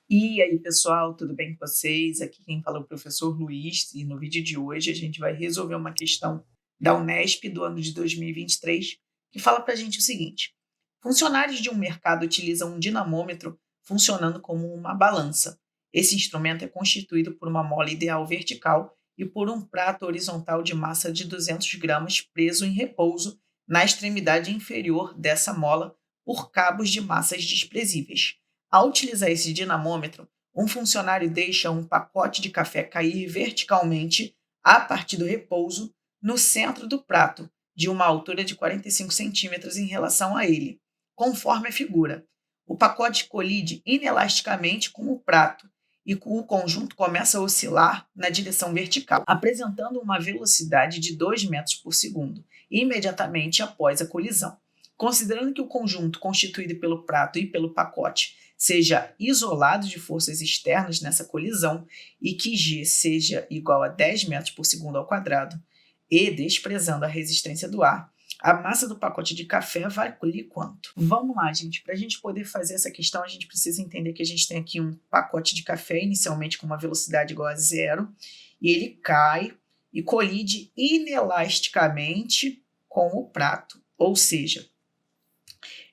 E aí, pessoal, tudo bem com vocês? Aqui quem fala é o professor Luiz, e no vídeo de hoje a gente vai resolver uma questão da Unesp do ano de 2023, que fala para a gente o seguinte: funcionários de um mercado utilizam um dinamômetro funcionando como uma balança. Esse instrumento é constituído por uma mola ideal vertical e por um prato horizontal de massa de 200 gramas preso em repouso na extremidade inferior dessa mola por cabos de massas desprezíveis. Ao utilizar esse dinamômetro, um funcionário deixa um pacote de café cair verticalmente a partir do repouso no centro do prato, de uma altura de 45 centímetros em relação a ele, conforme a figura. O pacote colide inelasticamente com o prato e o conjunto começa a oscilar na direção vertical, apresentando uma velocidade de 2 metros por segundo, imediatamente após a colisão. Considerando que o conjunto constituído pelo prato e pelo pacote seja isolado de forças externas nessa colisão e que G seja igual a 10 metros por segundo ao quadrado, e desprezando a resistência do ar, a massa do pacote de café vale quanto? Vamos lá, gente. Para a gente poder fazer essa questão, a gente precisa entender que a gente tem aqui um pacote de café, inicialmente com uma velocidade igual a zero, e ele cai e colide inelasticamente com o prato, ou seja,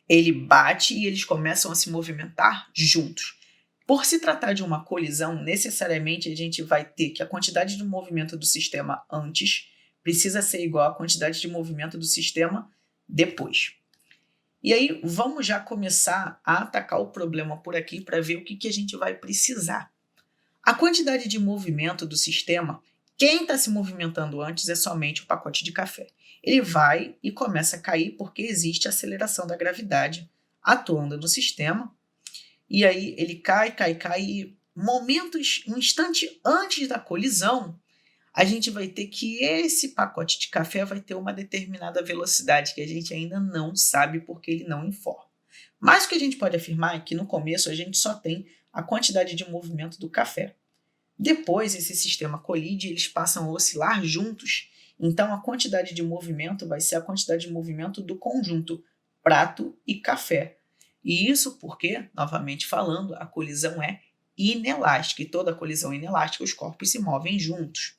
ele bate e eles começam a se movimentar juntos. Por se tratar de uma colisão, necessariamente a gente vai ter que a quantidade de movimento do sistema antes precisa ser igual à quantidade de movimento do sistema depois. E aí vamos já começar a atacar o problema por aqui para ver o que a gente vai precisar. A quantidade de movimento do sistema, quem está se movimentando antes é somente o pacote de café. Ele vai e começa a cair porque existe aceleração da gravidade atuando no sistema. E aí ele cai, e um instante antes da colisão, a gente vai ter que esse pacote de café vai ter uma determinada velocidade que a gente ainda não sabe porque ele não informa. Mas o que a gente pode afirmar é que no começo a gente só tem a quantidade de movimento do café. Depois esse sistema colide e eles passam a oscilar juntos. Então a quantidade de movimento vai ser a quantidade de movimento do conjunto prato e café. E isso porque, novamente falando, a colisão é inelástica e toda colisão inelástica os corpos se movem juntos.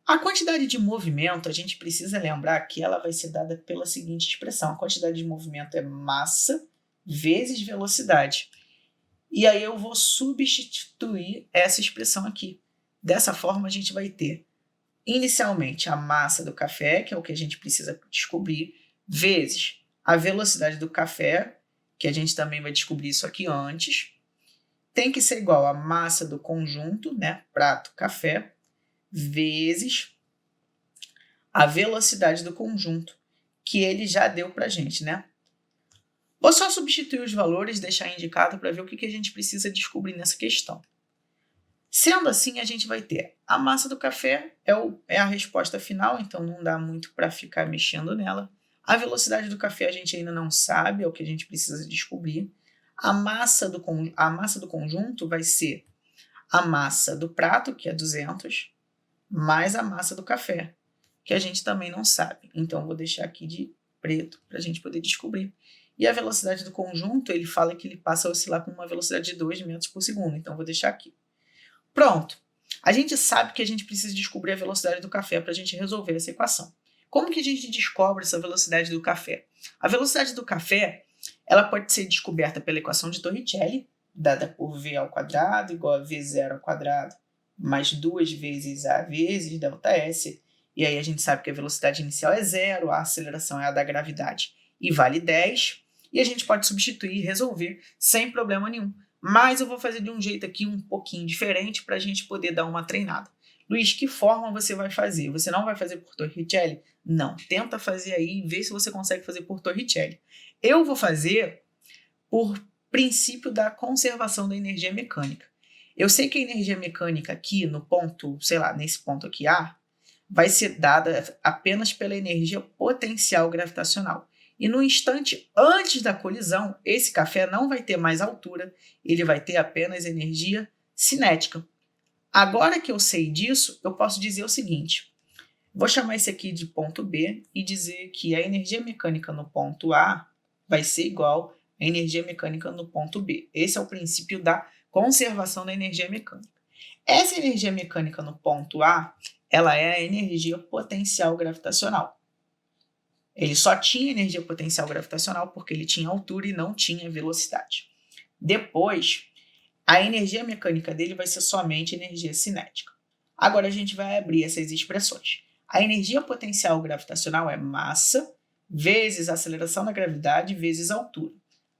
A quantidade de movimento, a gente precisa lembrar que ela vai ser dada pela seguinte expressão: a quantidade de movimento é massa vezes velocidade. E aí eu vou substituir essa expressão aqui. Dessa forma a gente vai ter inicialmente a massa do café, que é o que a gente precisa descobrir, vezes a velocidade do café, que a gente também vai descobrir isso aqui antes, tem que ser igual à massa do conjunto, né, prato, café, vezes a velocidade do conjunto, que ele já deu para a gente, né? Vou só substituir os valores, deixar indicado para ver o que a gente precisa descobrir nessa questão. Sendo assim, a gente vai ter a massa do café, é a resposta final, então não dá muito para ficar mexendo nela. A velocidade do café a gente ainda não sabe, é o que a gente precisa descobrir. A massa do conjunto vai ser a massa do prato, que é 200, mais a massa do café, que a gente também não sabe. Então, vou deixar aqui de preto para a gente poder descobrir. E a velocidade do conjunto, ele fala que ele passa a oscilar com uma velocidade de 2 metros por segundo. Então, vou deixar aqui. Pronto. A gente sabe que a gente precisa descobrir a velocidade do café para a gente resolver essa equação. Como que a gente descobre essa velocidade do café? A velocidade do café, ela pode ser descoberta pela equação de Torricelli, dada por v ao quadrado igual a v0 ao quadrado mais 2 vezes a vezes ΔS. E aí a gente sabe que a velocidade inicial é zero, a aceleração é a da gravidade e vale 10. E a gente pode substituir e resolver sem problema nenhum. Mas eu vou fazer de um jeito aqui um pouquinho diferente para a gente poder dar uma treinada. Luiz, que forma você vai fazer? Você não vai fazer por Torricelli? Não, tenta fazer aí e vê se você consegue fazer por Torricelli. Eu vou fazer por princípio da conservação da energia mecânica. Eu sei que a energia mecânica aqui no ponto, sei lá, nesse ponto aqui A, vai ser dada apenas pela energia potencial gravitacional. E no instante antes da colisão, esse café não vai ter mais altura, ele vai ter apenas energia cinética. Agora que eu sei disso, eu posso dizer o seguinte: vou chamar esse aqui de ponto B e dizer que a energia mecânica no ponto A vai ser igual à energia mecânica no ponto B. Esse é o princípio da conservação da energia mecânica. Essa energia mecânica no ponto A, ela é a energia potencial gravitacional. Ele só tinha energia potencial gravitacional porque ele tinha altura e não tinha velocidade. Depois, a energia mecânica dele vai ser somente energia cinética. Agora a gente vai abrir essas expressões. A energia potencial gravitacional é massa vezes a aceleração da gravidade vezes altura.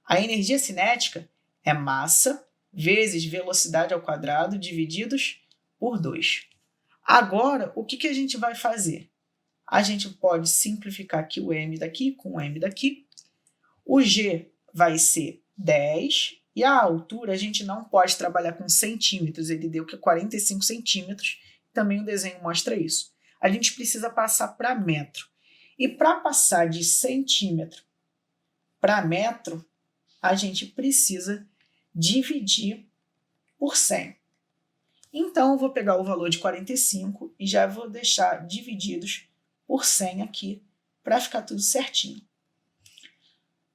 A energia cinética é massa vezes velocidade ao quadrado divididos por 2. Agora, o que a gente vai fazer? A gente pode simplificar aqui o m daqui com o m daqui. O g vai ser 10 e a altura a gente não pode trabalhar com centímetros, ele deu que 45 centímetros, também o desenho mostra isso. A gente precisa passar para metro. E para passar de centímetro para metro, a gente precisa dividir por 100. Então, eu vou pegar o valor de 45 e já vou deixar divididos por 100 aqui, para ficar tudo certinho.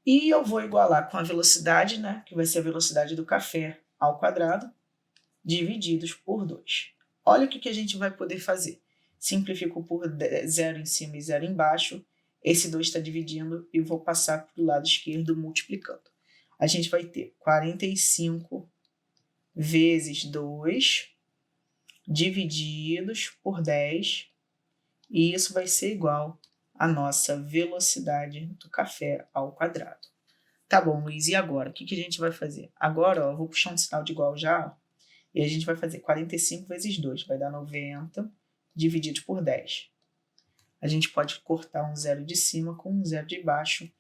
E eu vou igualar com a velocidade, né, que vai ser a velocidade do café ao quadrado, divididos por 2. Olha o que a gente vai poder fazer. Simplifico por 0 em cima e 0 embaixo. Esse 2 está dividindo e vou passar para o lado esquerdo multiplicando. A gente vai ter 45 vezes 2 divididos por 10. E isso vai ser igual à nossa velocidade do café ao quadrado. Tá bom, Luiz, e agora? O que a gente vai fazer? Agora, ó, eu vou puxar um sinal de igual já, ó, e a gente vai fazer 45 vezes 2, vai dar 90 dividido por 10. A gente pode cortar um zero de cima com um zero de baixo.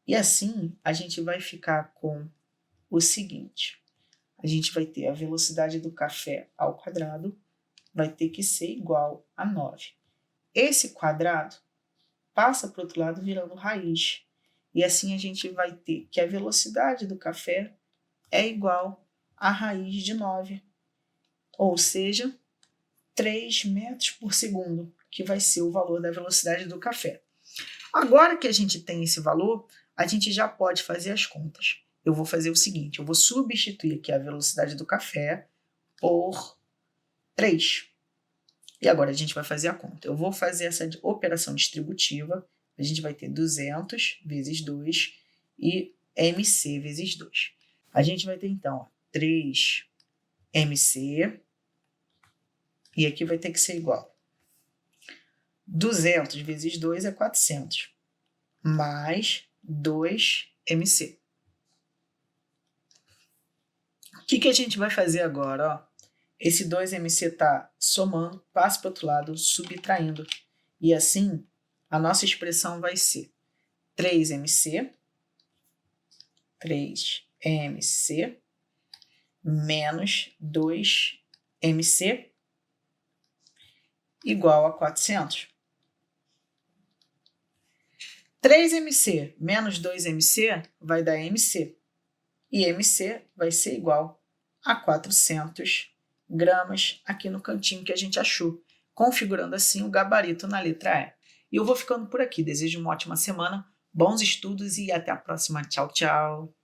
E assim, a gente vai ficar com o seguinte. A gente vai ter a velocidade do café ao quadrado, vai ter que ser igual a 9. Esse quadrado passa para o outro lado virando raiz. E assim a gente vai ter que a velocidade do café é igual a raiz de 9. Ou seja, 3 metros por segundo, que vai ser o valor da velocidade do café. Agora que a gente tem esse valor, a gente já pode fazer as contas. Eu vou fazer o seguinte, eu vou substituir aqui a velocidade do café por 3. E agora a gente vai fazer a conta. Eu vou fazer essa operação distributiva. A gente vai ter 200 vezes 2 e mc vezes 2. A gente vai ter, então, 3 mc. E aqui vai ter que ser igual. 200 vezes 2 é 400. Mais 2 mc. O que a gente vai fazer agora? Ó? Esse 2mc está somando, passa para o outro lado, subtraindo. E assim, a nossa expressão vai ser 3mc menos 2mc igual a 400. 3mc menos 2mc vai dar mc. E mc vai ser igual a 400 gramas aqui no cantinho que a gente achou, configurando assim o gabarito na letra E. E eu vou ficando por aqui. Desejo uma ótima semana, bons estudos e até a próxima. Tchau, tchau!